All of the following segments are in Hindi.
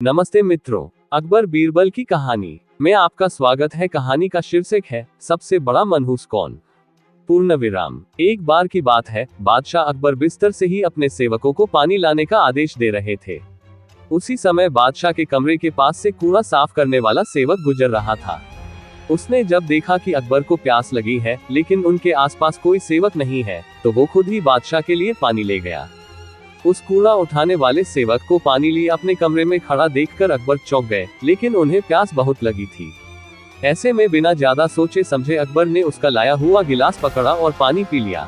नमस्ते मित्रों, अकबर बीरबल की कहानी में आपका स्वागत है। कहानी का शीर्षक है सबसे बड़ा मनहूस कौन। पूर्ण विराम। एक बार की बात है, बादशाह अकबर बिस्तर से ही अपने सेवकों को पानी लाने का आदेश दे रहे थे। उसी समय बादशाह के कमरे के पास से कूड़ा साफ करने वाला सेवक गुजर रहा था। उसने जब देखा कि अकबर को प्यास लगी है लेकिन उनके आसपास कोई सेवक नहीं है, तो वो खुद ही बादशाह के लिए पानी ले गया। उस कूड़ा उठाने वाले सेवक को पानी लिए अपने कमरे में खड़ा देखकर अकबर चौंक गए, लेकिन उन्हें प्यास बहुत लगी थी। ऐसे में बिना ज्यादा सोचे समझे अकबर ने उसका लाया हुआ गिलास पकड़ा और पानी पी लिया।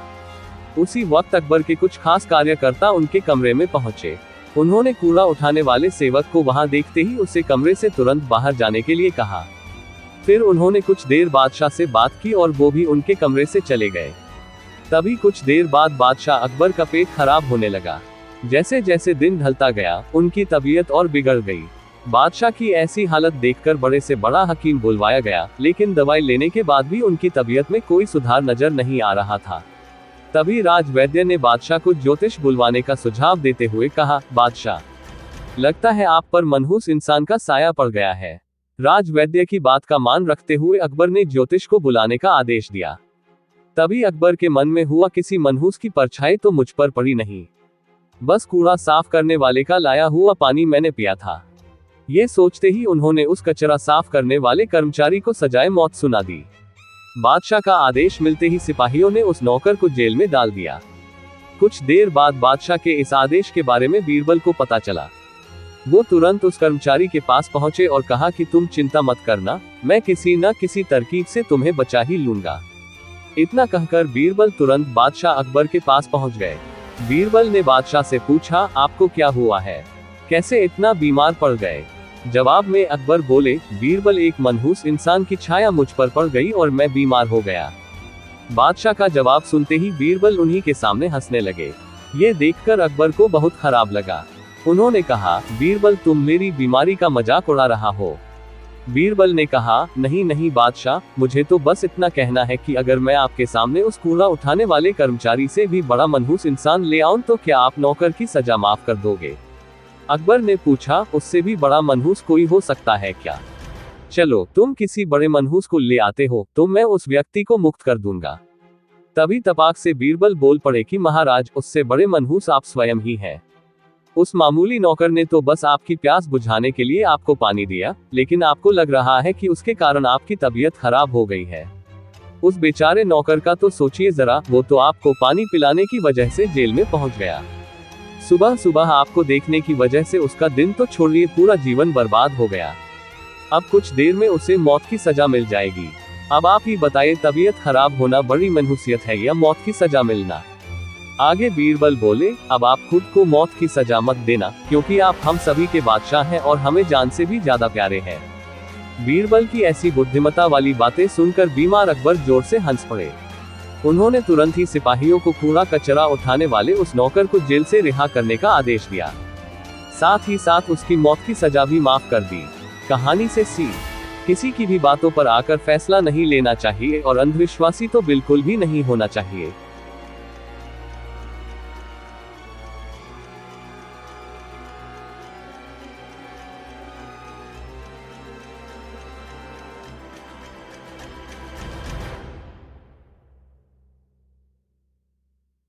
उसी वक्त अकबर के कुछ खास कार्यकर्ता उनके कमरे में पहुंचे। उन्होंने कूड़ा उठाने वाले सेवक को वहां देखते ही उसे कमरे से तुरंत बाहर जाने के लिए कहा। फिर उन्होंने कुछ देर बादशाह से बात की और वो भी उनके कमरे से चले गए। तभी कुछ देर बाद बादशाह अकबर का पेट खराब होने लगा। जैसे जैसे दिन ढलता गया, उनकी तबीयत और बिगड़ गई। बादशाह की ऐसी हालत देखकर बड़े से बड़ा हकीम बुलवाया गया, लेकिन दवाई लेने के बाद भी उनकी तबीयत में कोई सुधार नजर नहीं आ रहा था। तभी राजवैद्य ने बादशाह को ज्योतिष बुलवाने का सुझाव देते हुए कहा, बादशाह, लगता है आप पर मनहूस इंसान का साया पड़ गया है। राजवैद्य की बात का मान रखते हुए अकबर ने ज्योतिष को बुलाने का आदेश दिया। तभी अकबर के मन में हुआ, किसी मनहूस की परछाई तो मुझ पर पड़ी नहीं, बस कूड़ा साफ करने वाले का लाया हुआ पानी मैंने पिया था। ये सोचते ही उन्होंने उस कचरा साफ करने वाले कर्मचारी को सजाए मौत सुना दी। बादशाह का आदेश मिलते ही सिपाहियों ने उस नौकर को जेल में डाल दिया। कुछ देर बाद बादशाह के इस आदेश के बारे में बीरबल को पता चला। वो तुरंत उस कर्मचारी के पास पहुंचे और कहा कि तुम चिंता मत करना, मैं किसी न किसी तरकीब से तुम्हें बचा ही लूंगा। इतना कहकर बीरबल तुरंत बादशाह अकबर के पास पहुंच गए। बीरबल ने बादशाह से पूछा, आपको क्या हुआ है, कैसे इतना बीमार पड़ गए। जवाब में अकबर बोले, बीरबल, एक मनहूस इंसान की छाया मुझ पर पड़ गई और मैं बीमार हो गया। बादशाह का जवाब सुनते ही बीरबल उन्हीं के सामने हंसने लगे। ये देखकर अकबर को बहुत खराब लगा। उन्होंने कहा, बीरबल, तुम मेरी बीमारी का मजाक उड़ा रहा हो। बीरबल ने कहा, नहीं नहीं बादशाह, मुझे तो बस इतना कहना है कि अगर मैं आपके सामने उस कूड़ा उठाने वाले कर्मचारी से भी बड़ा मनहूस इंसान ले आऊं तो क्या आप नौकर की सजा माफ कर दोगे। अकबर ने पूछा, उससे भी बड़ा मनहूस कोई हो सकता है क्या? चलो, तुम किसी बड़े मनहूस को ले आते हो तो मैं उस व्यक्ति को मुक्त कर दूंगा। तभी तपाक से बीरबल बोल पड़े कि महाराज, उससे बड़े मनहूस आप स्वयं ही हैं। उस मामूली नौकर ने तो बस आपकी प्यास बुझाने के लिए आपको पानी दिया, लेकिन आपको लग रहा है कि उसके कारण आपकी तबीयत खराब हो गई है। उस बेचारे नौकर का तो सोचिए जरा, वो तो आपको पानी पिलाने की वजह से जेल में पहुंच गया। सुबह सुबह आपको देखने की वजह से उसका दिन तो छोड़िए, पूरा जीवन बर्बाद हो गया। अब कुछ देर में उसे मौत की सजा मिल जाएगी। अब आप ही बताइए, तबीयत खराब होना बड़ी मनहूसियत है या मौत की सजा मिलना? आगे बीरबल बोले, अब आप खुद को मौत की सजा मत देना, क्योंकि आप हम सभी के बादशाह हैं और हमें जान से भी ज्यादा प्यारे हैं। बीरबल की ऐसी बुद्धिमत्ता वाली बातें सुनकर बीमार अकबर जोर से हंस पड़े। उन्होंने तुरंत ही सिपाहियों को कूड़ा कचरा उठाने वाले उस नौकर को जेल से रिहा करने का आदेश दिया। साथ ही साथ उसकी मौत की सजा भी माफ कर दी। कहानी से सीख, किसी की भी बातों पर आकर फैसला नहीं लेना चाहिए और अंधविश्वासी तो बिल्कुल भी नहीं होना चाहिए।